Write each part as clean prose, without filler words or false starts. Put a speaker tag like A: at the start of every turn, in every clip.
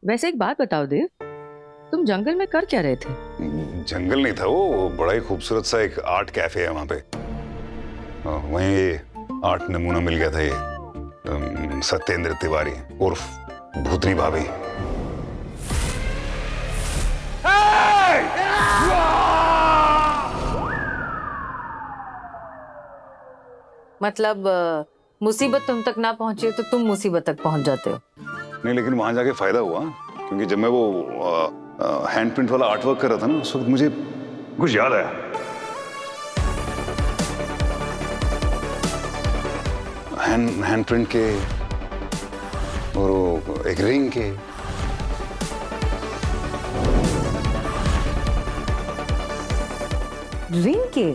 A: वैसे एक बात बताओ देव, तुम जंगल में कर क्या रहे थे?
B: जंगल नहीं था वो, बड़ा ही खूबसूरत सा एक आर्ट कैफे है वहां पे। वहीं ये आर्ट नमूना मिल गया था, ये सत्येंद्र तिवारी उर्फ भूतनी भाभी।
C: मतलब मुसीबत तुम तक ना पहुंचे तो तुम मुसीबत तक पहुंच जाते हो।
B: नहीं, लेकिन वहां जाके फायदा हुआ, क्योंकि जब मैं वो हैंड प्रिंट वाला आर्ट वर्क कर रहा था ना, उस वक्त मुझे कुछ याद आया। हैंड प्रिंट के और वो एक रिंग के।
C: रिंग के?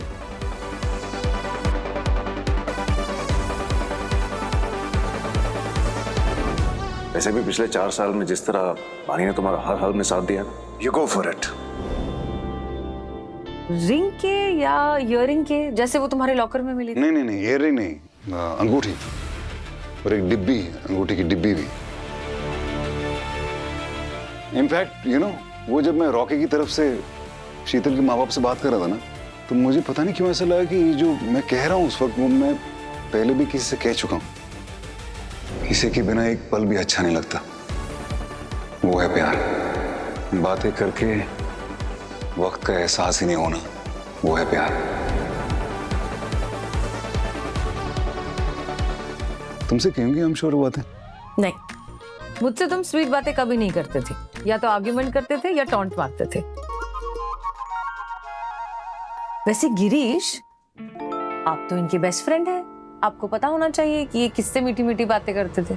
D: वैसे भी पिछले 4 साल में जिस तरह पानी ने तुम्हारा हर हाल में साथ दिया, you go for it.
C: Ring के या इयररिंग के, जैसे वो तुम्हारे लॉकर में मिली थी?
B: नहीं नहीं नहीं, इयररिंग नहीं, अंगूठी और एक डिब्बी, अंगूठी की डिब्बी भी। इनफैक्ट वो जब मैं रॉकी की तरफ से शीतल के माँ बाप से बात कर रहा था ना, तो मुझे पता नहीं क्यों ऐसा लगा कि ये जो मैं कह रहा हूँ उस वक्त वो मैं पहले भी किसी से कह चुका हूँ। किसी के बिना एक पल भी अच्छा नहीं लगता, वो है प्यार। बातें करके वक्त का एहसास ही नहीं होना, वो है प्यार। तुमसे कहेंगे हम श्योर बातें?
C: नहीं, मुझसे तुम स्वीट बातें कभी नहीं करते थे, या तो आर्ग्यूमेंट करते थे या टॉन्ट मारते थे। वैसे गिरीश, आप तो इनके बेस्ट फ्रेंड हैं, आपको पता होना चाहिए कि ये किससे मीठी मीठी बातें करते थे।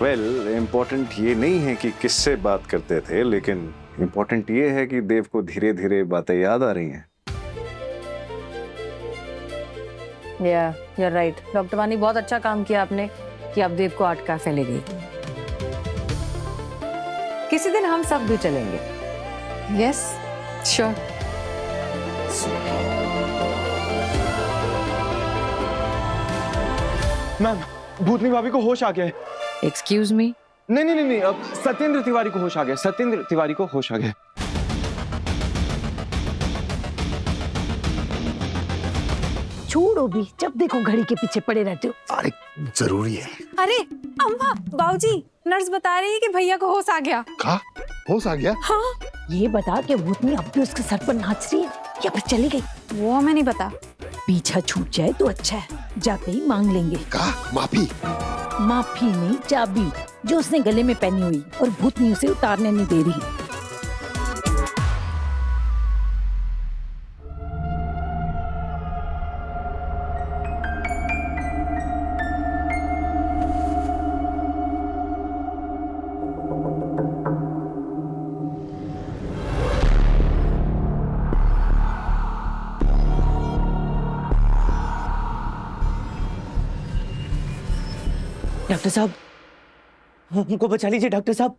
D: वेल, इम्पोर्टेंट ये नहीं है कि किससे बात करते थे, लेकिन इम्पोर्टेंट ये है कि देव को धीरे धीरे बातें याद आ रही हैं।
C: या you're राइट। डॉक्टर वानी, बहुत अच्छा काम किया आपने कि आप देव को आर्ट कैफे ले गई। किसी दिन हम सब भी चलेंगे।
E: Yes sure.
F: मैम, भूतनी भाभी को होश आ गया है।
A: Excuse me?
F: नहीं नहीं नहीं नहीं, अब सत्येंद्र तिवारी को होश आ गया, सत्येंद्र तिवारी को होश आ गया।
G: छोड़ो भी, जब देखो घड़ी के पीछे पड़े रहते हो।
H: अरे जरूरी है।
E: अरे अम्मा, बाबूजी, नर्स बता रही है कि भैया को होश आ गया।
H: कहा होश आ गया?
G: हाँ, ये बता के भूतनी अब भी उसके सर पर नाच रही है या फिर चली गई?
E: वो हमें नहीं पता।
G: पीछा छूट जाए तो अच्छा है, जाके ही मांग लेंगे।
H: कहा माफी?
G: माफी नहीं, चाबी जो उसने गले में पहनी हुई और भूतनी उसे उतारने नहीं दे रही।
I: डॉक्टर साहब, हमको बचा लीजिए डॉक्टर साहब,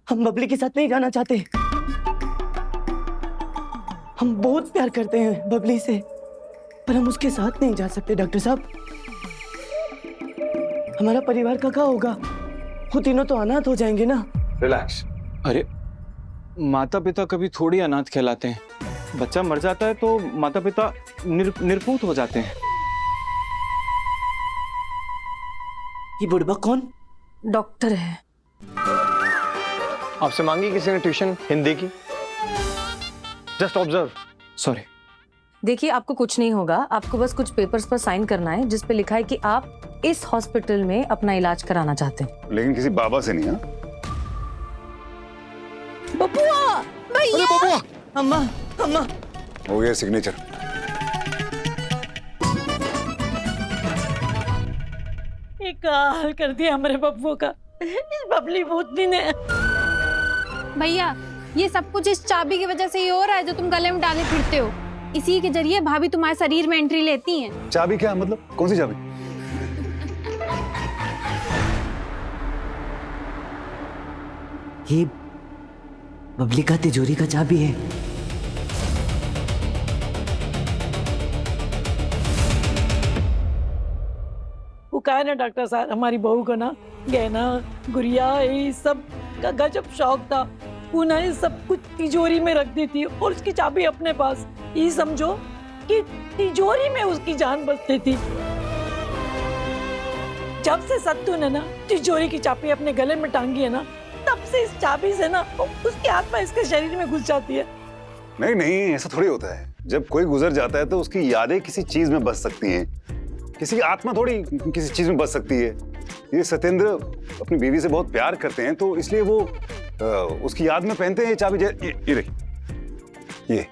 I: हम बबली के साथ नहीं जाना चाहते। हम बहुत प्यार करते हैं बबली से, पर हम उसके साथ नहीं जा सकते डॉक्टर साहब। हमारा परिवार का क्या होगा? वो तीनों तो अनाथ हो जाएंगे ना।
D: रिलैक्स।
F: अरे माता पिता कभी थोड़ी अनाथ कहलाते हैं। बच्चा मर जाता है तो माता पिता निरपूत हो जाते हैं।
I: ये बुढ़बा कौन?
C: डॉक्टर है।
J: आपसे मांगी किसी ने ट्यूशन हिंदी की? Just observe.
F: सॉरी।
C: देखिए, आपको कुछ नहीं होगा, आपको बस कुछ पेपर्स पर साइन करना है जिस पे लिखा है कि आप इस हॉस्पिटल में अपना इलाज कराना चाहते हैं।
B: लेकिन किसी बाबा से नहीं। हाँ,
G: बबुआ, भैया।
H: अरे बबुआ!
I: अम्मा, अम्मा।
B: हो गया सिग्नेचर।
G: हाल कर दिया हमारे बब्बू का इस बबली भूतनी ने।
E: भैया, ये सब कुछ इस चाबी की वजह से ही हो रहा है जो तुम गले में डाले फिरते हो। इसी के जरिए भाभी तुम्हारे शरीर में एंट्री लेती हैं।
B: चाबी क्या मतलब? कौन सी चाबी?
I: ये बबली का तिजोरी का चाबी है।
G: कहा ना डॉक्टर साहब, हमारी बहू को ना गहना गुड़िया ये सब का गजब शौक था। वो ना ये सब कुछ तिजोरी में रख देती और उसकी चाबी अपने पास। ये समझो कि तिजोरी में उसकी जान बचती थी। जब से सत्तू ने ना तिजोरी की चाबी अपने गले में टांगी है ना, तब से इस चाबी से ना उसकी आत्मा इसके शरीर में घुस जाती है।
B: नहीं नहीं, ऐसा थोड़ी होता है। जब कोई गुजर जाता है तो उसकी यादें किसी चीज में बस सकती हैं, किसी की आत्मा थोड़ी किसी चीज में बस सकती है। ये सत्येंद्र अपनी बीवी से बहुत प्यार करते हैं, तो इसलिए वो उसकी याद में पहनते हैं ये चाबी। ये देखिए,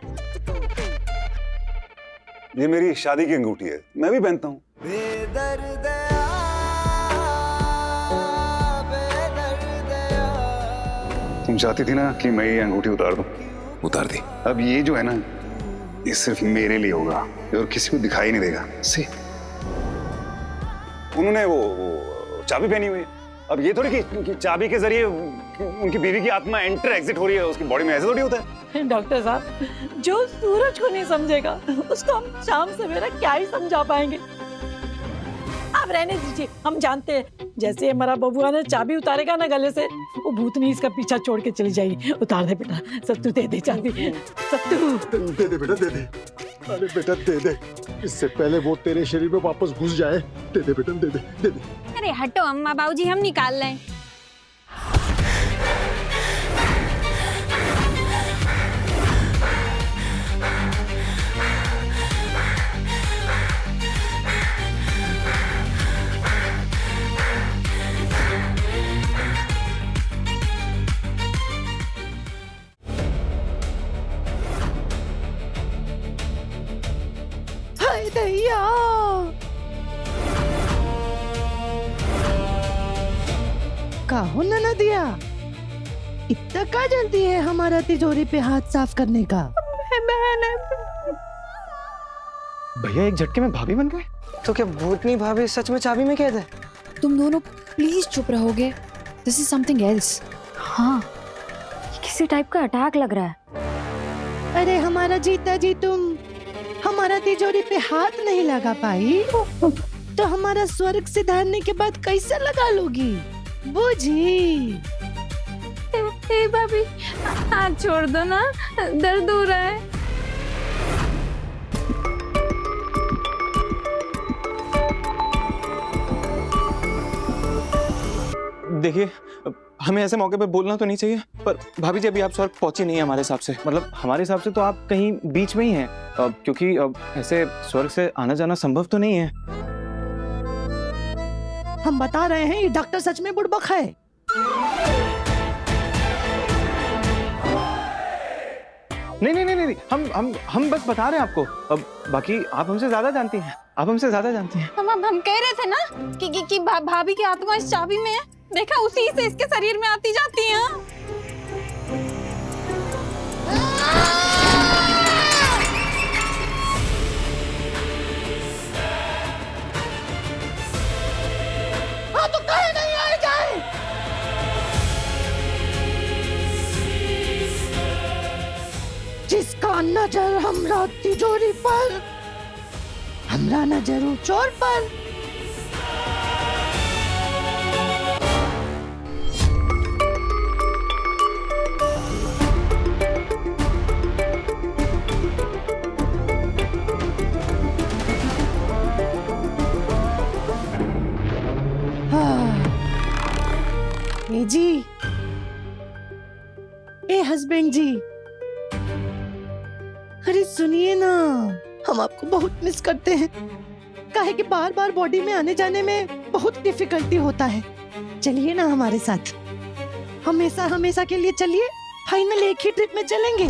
B: ये मेरी शादी की अंगूठी है, मैं भी पहनता हूँ। तुम चाहती थी ना कि मैं ये अंगूठी उतार दूं, उतार दी। अब ये जो है ना, ये सिर्फ मेरे लिए होगा और किसी को दिखाई नहीं देगा। सी, उन्होंने वो चाबी पहनी हुई है। अब ये थोड़ी कि चाबी के जरिए उनकी बीवी की आत्मा एंटर एग्जिट हो रही है उसकी बॉडी में, ऐसे थोड़ी होता है।
G: डॉक्टर साहब, जो सूरज को नहीं समझेगा उसको हम शाम सवेरा क्या ही समझा पाएंगे। आप रहने दीजिए, हम जानते हैं जैसे हमारा बबुआ ने चाबी उतारेगा ना गले से, वो भूतनी इसका पीछा छोड़ के चली जाएगी। उतार दे बेटा, सत्तू दे दे चाबी। सत्तू
H: दे दे बेटा, दे दे। अरे बेटा दे दे, इससे पहले वो तेरे शरीर में वापस घुस जाए। दे दे बेटा, दे दे दे दे।
E: अरे हटो अम्मा, बाबूजी हम निकाल लें।
G: हाय दैया,
K: काहो न दिया, इतना का जल्दी है हमारा तिजोरी पे हाथ साफ करने का?
F: भैया एक झटके में भाभी बन गए।
I: तो क्या भूतनी भाभी सच में चाबी में कैद है?
L: तुम दोनों प्लीज चुप रहोगे? This is something else.
C: हाँ, ये किसी टाइप का अटैक लग रहा है।
K: अरे हमारा जीता जी, तुम हमारा तिजोरी पे हाथ नहीं लगा पाई तो हमारा स्वर्ग सिधारने के बाद कैसे लगा लोगी? बूझी?
E: ए भाभी, हाथ छोड़ दो ना, दर्द हो रहा है।
F: देखिए, हमें ऐसे मौके पे बोलना तो नहीं चाहिए, पर भाभी जी अभी आप स्वर्ग पहुंची नहीं है हमारे हिसाब से। मतलब हमारे हिसाब से तो आप कहीं बीच में ही हैं, क्योंकि ऐसे स्वर्ग से आना जाना संभव तो नहीं है।
K: हम बता रहे हैं ये डॉक्टर सच में बुड़बक है।
F: नहीं नहीं नहीं नहीं, हम बस बता रहे हैं आपको। अब बाकी आप हमसे ज्यादा जानती हैं, आप हमसे ज्यादा जानती हैं।
E: हम कह रहे थे ना कि भाभी की आत्मा इस चाबी में है। देखा, उसी से इसके शरीर में आती जाती है।
K: हाँ तो कहे नहीं आए जाए। जिसका नजर हमरा तिजोरी पर, हमरा नजर चोर पर। जी, ए हस्बैंड जी, अरे सुनिए ना, हम आपको बहुत मिस करते हैं। काहे कि बार बार बॉडी में आने जाने में बहुत डिफिकल्टी होता है। चलिए ना हमारे साथ, हमेशा हमेशा के लिए चलिए। फाइनल एक ही ट्रिप में चलेंगे।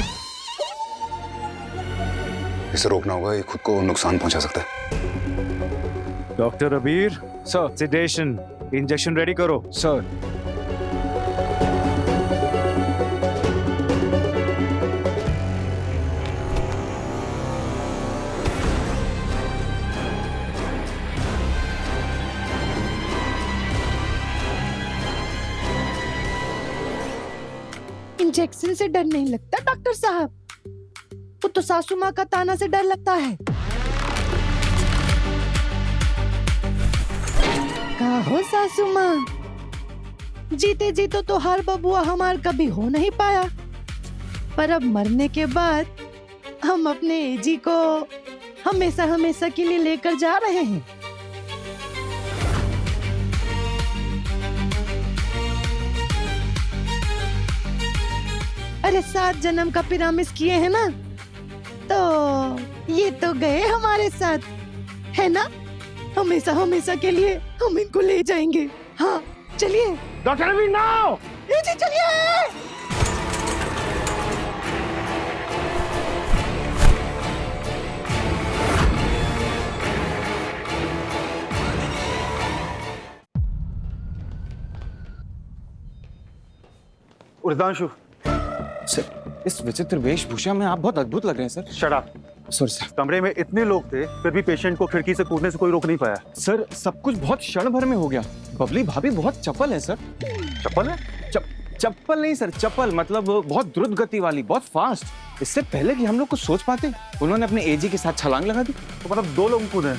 B: इसे रोकना होगा, ये खुद को नुकसान पहुंचा सकता है।
D: डॉक्टर अबीर सर, सेडेशन इंजेक्शन रेडी करो सर।
K: इंजेक्शन से डर नहीं लगता डॉक्टर साहब, वो तो सासू माँ का ताना से डर लगता है। का हो सासू माँ, जीते जी तो हर बबुआ हमार कभी हो नहीं पाया, पर अब मरने के बाद हम अपने एजी को हमेशा हमेशा के लिए लेकर जा रहे हैं। अरे 7 जन्म का पिरामिस किए हैं ना, तो ये तो गए हमारे साथ, है ना? हमेशा हमेशा के लिए हम इनको ले जाएंगे। हाँ चलिए
H: डॉक्टर रवि नाउ।
K: जी चलिए।
H: उर्दांशु,
F: सर इस विचित्र वेशभूषा में आप बहुत अद्भुत लग रहे हैं sir.
H: Shut up.
F: Sorry sir.
H: कमरे में इतने लोग थे, फिर भी पेशेंट को खिड़की से कूदने से कोई रोक नहीं पाया।
F: सर सब कुछ बहुत क्षण भर में हो गया। बबली भाभी बहुत चपल है सर।
H: चप्पल है?
F: चप्पल नहीं सर, चपल मतलब बहुत द्रुत गति वाली, बहुत फास्ट। इससे पहले कि हम लोग कुछ सोच पाते उन्होंने अपने एजी के साथ छलांग लगा दी।
H: तो मतलब 2 लोग कूदे?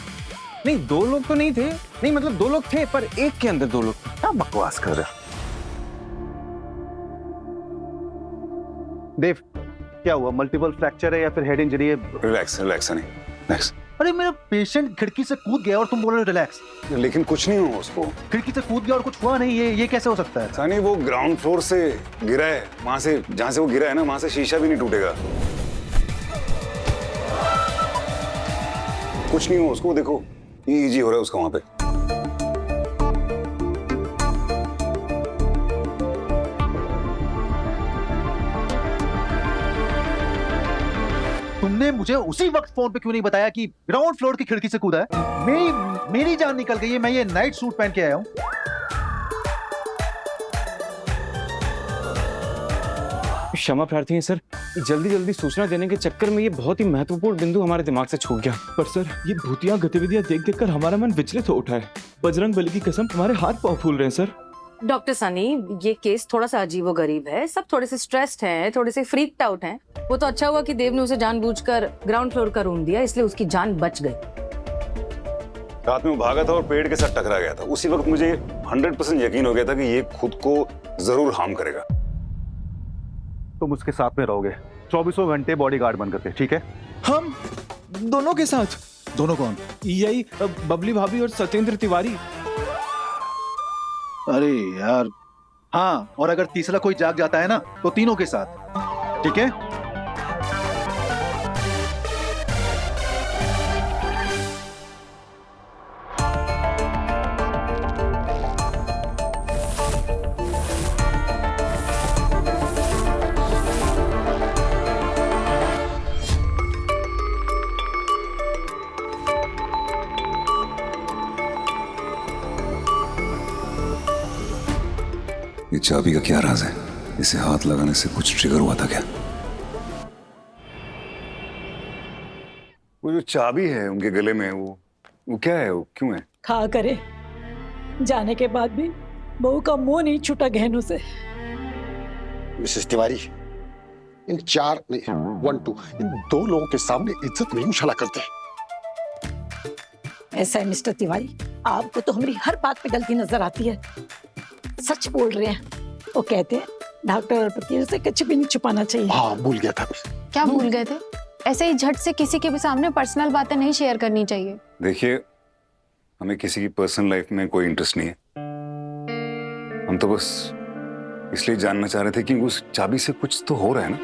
F: नहीं 2 लोग तो नहीं थे, नहीं मतलब 2 लोग थे पर एक के अंदर 2 लोग।
H: क्या बकवास कर रहे? देव, क्या हुआ? मल्टीपल फ्रैक्चर है या फिर हेड इंजरी है?
B: रिलैक्स रिलैक्स नहीं रिलैक्स।
H: अरे मेरा पेशेंट खिड़की से कूद गया और तुम बोल रहे हो रिलैक्स।
B: लेकिन कुछ नहीं हुआ उसको।
H: खिड़की से कूद गया और कुछ हुआ नहीं, ये कैसे हो सकता है?
B: सानी वो ग्राउंड फ्लोर से गिरा है, वहां से जहां से वो गिरा है ना, वहां से शीशा भी नहीं टूटेगा। कुछ नहीं हुआ उसको, देखो ये इजी हो रहा है उसका वहां पे।
H: तुमने मुझे उसी वक्त फोन पे क्यों नहीं बताया कि ग्राउंड फ्लोर की खिड़की से कूदा है? मेरी जान निकल गई है, मैं ये नाइट सूट पहन के आया हूं।
F: क्षमा प्रार्थी हैं सर, जल्दी जल्दी सूचना देने के चक्कर में ये बहुत ही महत्वपूर्ण बिंदु हमारे दिमाग से छूट गया। पर सर ये भूतिया गतिविधियां देख देख कर हमारा मन विचलित हो उठा है। बजरंग बली की कसम हमारे हाथ पांव फूल रहे हैं सर।
C: डॉक्टर सनी, ये केस थोड़ा सा अजीबोगरीब है, सब थोड़े से स्ट्रेस्ड हैं, थोड़े से फ्रीक्ड आउट हैं। वो तो अच्छा हुआ कि देव ने उसे जानबूझकर ग्राउंड फ्लोर का रूम दिया, इसलिए उसकी जान बच गई।
B: रात में वो भागा था और पेड़ के साथ टकरा गया था। उसी वक्त मुझे 100% यकीन हो गया था कि ये खुद को जरूर हार्म करेगा।
H: तुम उसके साथ में रहोगे 24 घंटे बॉडीगार्ड बनकर के, ठीक है?
F: हम दोनों के साथ?
H: दोनों कौन?
F: यही बबली भाभी और सत्येंद्र तिवारी।
H: अरे यार हाँ, और अगर तीसरा कोई जाग जाता है ना तो तीनों के साथ, ठीक है?
B: ये चाबी का क्या राज है? इसे हाथ लगाने से कुछ ट्रिगर हुआ था क्या? वो जो चाबी है उनके गले में, वो क्या है? वो क्यों है?
G: खा करे जाने के बाद भी बहू का मुंह नहीं छूटा गहनों से।
M: मिसेस तिवारी, इन 2 लोगों के सामने इज्जत नहीं उछाला करते।
G: ऐसा है मिस्टर तिवारी, आपको तो हमारी हर बात पे गलती नजर आती है। सच बोल रहे हैं, वो कहते हैं डॉक्टर और वकील से कुछ भी नहीं छुपाना चाहिए।
M: हाँ, भूल गया था।
E: क्या भूल गए थे? ऐसे ही झट से किसी के भी सामने पर्सनल बातें नहीं शेयर करनी चाहिए।
B: देखिए, हमें किसी की पर्सनल लाइफ में कोई इंटरेस्ट नहीं है। हम तो बस इसलिए जानना चाह रहे थे कि उस चाबी से कुछ तो हो रहा है ना।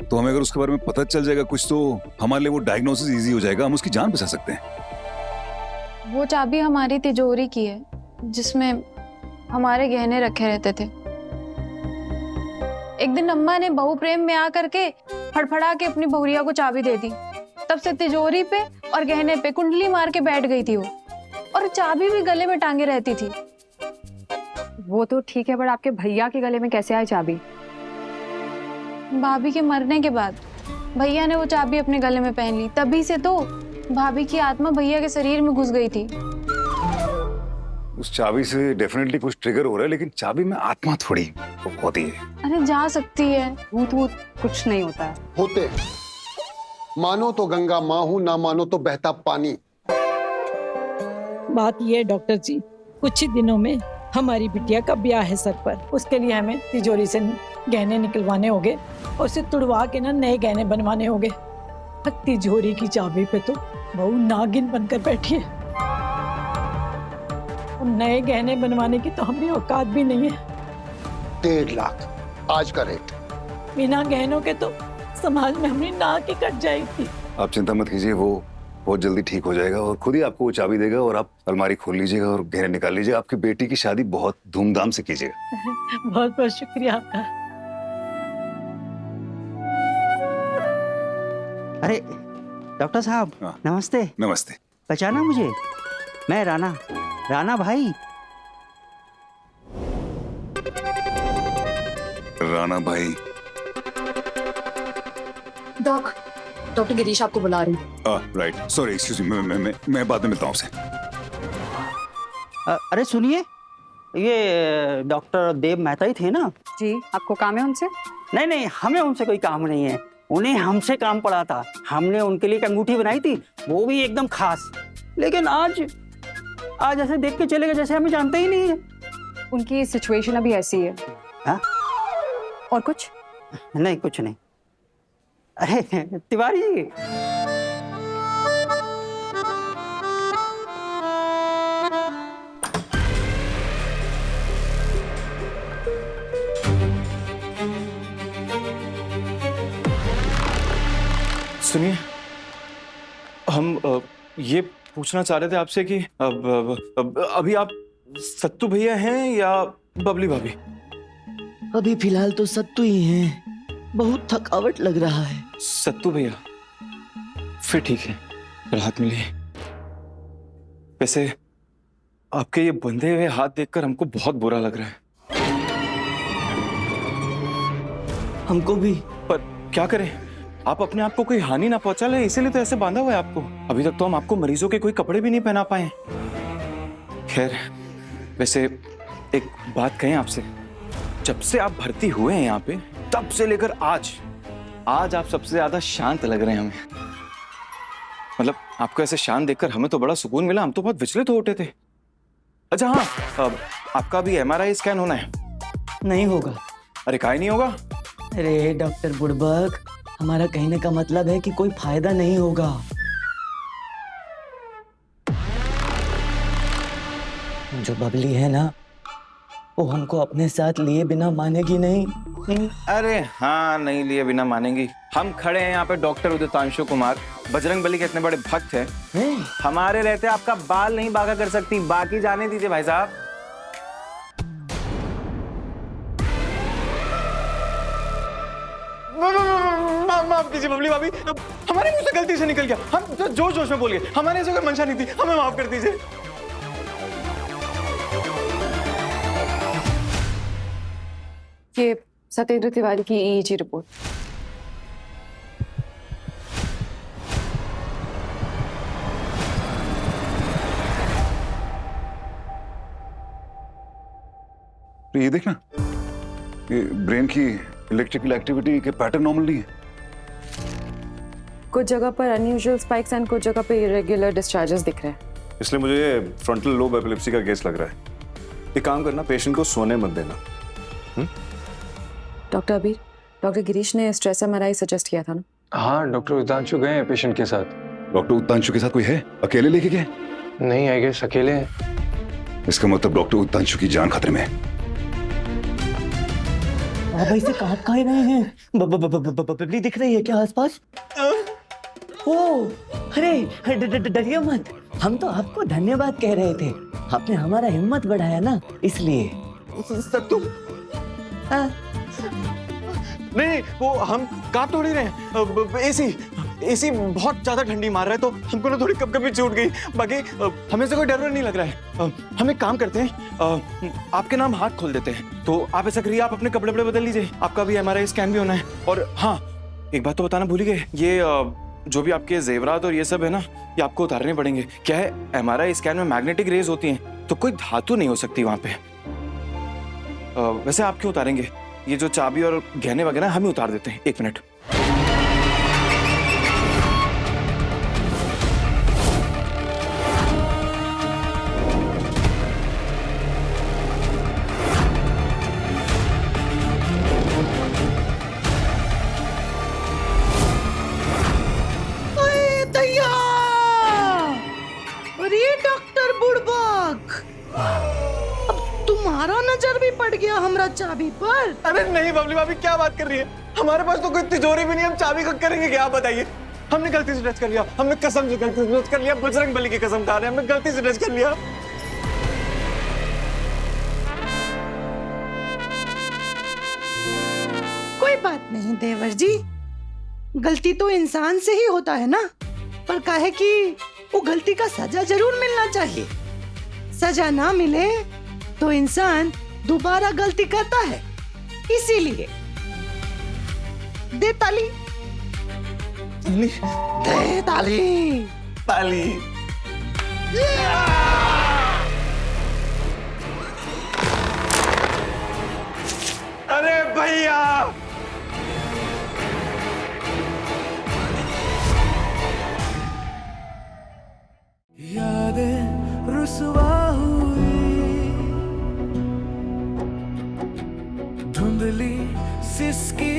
B: तो हमें अगर उसके बारे में पता चल जाएगा कुछ, तो हमारे लिए वो डायग्नोसिस इजी हो जाएगा, हम उसकी जान बचा सकते हैं।
E: वो चाबी हमारी तिजोरी की है जिसमें हमारे गहने रखे रहते थे। एक दिन अम्मा ने बहू प्रेम में आकर के फड़फड़ा के अपनी बहुरिया को चाबी दे दी। तब से तिजोरी पे और गहने पे कुंडली मार के बैठ गई थी वो, और चाबी भी गले में टांगे रहती थी।
L: वो तो ठीक है, पर आपके भैया के गले में कैसे आई चाबी?
E: भाभी के मरने के बाद भैया ने वो चाबी अपने गले में पहन ली, तभी से तो भाभी की आत्मा भैया के शरीर में घुस गई थी।
B: उस चाबी से डेफिनेटली कुछ ट्रिगर हो रहा है, लेकिन चाबी में आत्मा थोड़ी होती है।
E: अरे जा सकती है।
L: भूत वूत कुछ नहीं होता है।
M: होते हैं, मानो तो गंगा माँ हूं, ना मानो तो बहता पानी।
G: बात ये है डॉक्टर जी, कुछ ही दिनों में हमारी बिटिया का ब्याह है सर पर। उसके लिए हमें तिजोरी से गहने निकलवाने होंगे और उसे तुड़वा के ना नए गहने बनवाने होंगे। तिजोरी की चाबी पे तो बहू नागिन बनकर बैठी है। और नए गहने बनवाने की तो हमें औकात भी नहीं है।
M: 1.5 लाख आज का रेट।
G: बिना गहनों के तो समाज में हमारी नाक ही कट जाएगी।
B: आप चिंता मत कीजिए, वो बहुत जल्दी ठीक हो जाएगा और खुद ही आपको वो चाबी देगा और आप अलमारी खोल लीजिएगा और गहने निकाल लीजिएगा। आपकी बेटी की शादी बहुत धूमधाम से कीजिएगा।
G: बहुत बहुत शुक्रिया आपका।
I: अरे डॉक्टर साहब,
B: हाँ।
I: नमस्ते।
B: नमस्ते।
I: पहचाना मुझे? मैं राणा भाई।
B: राणा भाई।
L: डॉक्टर गिरीश आपको बुला रहे हैं।
B: राइट, सॉरी, एक्सक्यूज मी, मैं बाद में मिलता हूँ आपसे।
I: अरे सुनिए, ये डॉक्टर देव मेहता ही थे ना?
L: जी, आपको काम है उनसे?
I: नहीं, हमें उनसे कोई काम नहीं है। उन्हें हमसे काम पड़ा था। हमने उनके लिए एक अंगूठी बनाई थी, वो भी एकदम खास। लेकिन आज ऐसे देख के चले गए जैसे हमें जानते ही नहीं है।
L: उनकी सिचुएशन अभी ऐसी है।
I: हाँ?
L: और कुछ
I: नहीं, कुछ नहीं। अरे तिवारी जी,
F: सुनिए, हम ये पूछना चाह रहे थे आपसे कि अभी आप सत्तू भैया हैं या बबली भाभी?
K: अभी फिलहाल तो सत्तू ही हैं। बहुत थकावट लग रहा है।
F: सत्तू भैया, फिर ठीक है, राहत मिली। वैसे आपके ये बंधे हुए हाथ देखकर हमको बहुत बुरा लग रहा है।
K: हमको भी।
F: पर क्या करें, आप अपने आप को कोई हानि ना पहुंचा ले, इसीलिए तो ऐसे बांधा हुआ है आपको। अभी तक तो हम आपको मरीजों के कोई कपड़े भी नहीं पहना पाए। खैर, वैसे एक बात कहें आपसे, जब से आप भर्ती हुए हैं यहाँ पे, तब से लेकर आज आप सबसे ज्यादा शांत लग रहे हैं हमें। मतलब आपको ऐसे शांत देखकर हमें तो बड़ा सुकून मिला। हम तो बहुत विचलित हो उठे थे। अच्छा हाँ, आपका भी MRI स्कैन होना है?
K: नहीं होगा।
F: अरे काहे नहीं होगा?
K: अरे डॉक्टर बुड़बक, हमारा कहने का मतलब है कि कोई फायदा नहीं होगा। जो बबली है ना, वो हमको अपने साथ लिए बिना मानेगी नहीं।
F: अरे हाँ, नहीं लिए बिना मानेंगी। हम खड़े हैं यहाँ पे, डॉक्टर उदितांशु कुमार, बजरंगबली के इतने बड़े भक्त हैं। हमारे रहते आपका बाल नहीं बांका कर सकती। बाकी जाने दीजिए भाई साहब। माफ कीजिए बबली भाभी, हमारे मुंह से गलती से निकल गया। हम जोश में बोल गए। हमारे ऐसे कोई मंशा नहीं थी, हमें माफ कर दीजिए।
L: ये सत्येंद्र तिवारी की EEG रिपोर्ट।
B: तो ये देखना, ये ब्रेन की इलेक्ट्रिकल एक्टिविटी के पैटर्न नॉर्मल नहीं है।
L: कुछ जगह पर अनयूजुअल स्पाइक्स एंड कुछ जगह पर इरेगुलर डिस्चार्जेस दिख रहे हैं।
D: इसलिए मुझे ये फ्रंटल लोब एपिलेप्सी का केस लग रहा है। एक काम करना, पेशेंट को सोने मत देना।
L: डॉक्टर अबीर, डॉक्टर गिरीश ने स्ट्रेस MRI सजेस्ट किया था ना?
J: हाँ, डॉक्टर उदितांशु गए हैं पेशेंट के साथ।
B: डॉक्टर उदितांशु के साथ कोई है? अकेले लेके गए?
J: नहीं, आई गेस अकेले हैं।
B: इसका मतलब डॉक्टर उदितांशु की जान खतरे में है।
K: आप ऐसे काट काहे रहे हैं? बबली दिख रही है क्या आसपास? ओ, अरे डरिए मत। हम तो आपको धन्यवाद कह रहे थे। आपने हमारा हिम्मत बढ़ाया ना, इसलिए।
F: सत्तू नहीं, वो हम काट थोड़ी रहे हैं। एसी बहुत ज्यादा ठंडी मार रहा है तो हमको ना थोड़ी कभी छूट गई। बाकी हमें से कोई डर नहीं लग रहा है। हम एक काम करते हैं, आपके नाम हाथ खोल देते हैं। तो आप ऐसा करिए, आप अपने कपड़े बदल लीजिए। आपका भी MRI स्कैन भी होना है। और हाँ, एक बात तो बताना भूल ही गए, ये जो भी आपके जेवरात और ये सब है ना, ये आपको उतारने पड़ेंगे। क्या है, MRI स्कैन में मैग्नेटिक रेज होती हैं, तो कोई धातु नहीं हो सकती वहां पे। वैसे आप क्यों उतारेंगे? ये जो चाबी और गहने वगैरह हम ही उतार देते हैं। 1 मिनट।
K: दोबारा चाबी पर।
F: अरे नहीं बबली भाभी, क्या बात कर रही है? हमारे पास तो कोई तिजोरी भी नहीं, हम चाबी का करेंगे क्या? आप बताइए। हमने गलती से टच कर लिया, हमने कसम से गलती से टच कर लिया, बजरंग बली की कसम खा रहे हैं, हमने गलती से टच कर लिया।
K: कोई बात नहीं देवर जी, गलती तो इंसान से ही होता है ना, पर काहे कि वो गलती का सजा जरूर मिलना चाहिए। सजा ना मिले तो इंसान दोबारा गलती करता है, इसीलिए दे ताली। दे ताली।
F: ताली। अरे भैया,
N: यादें रुसवा हुई, धुंधली सिसकी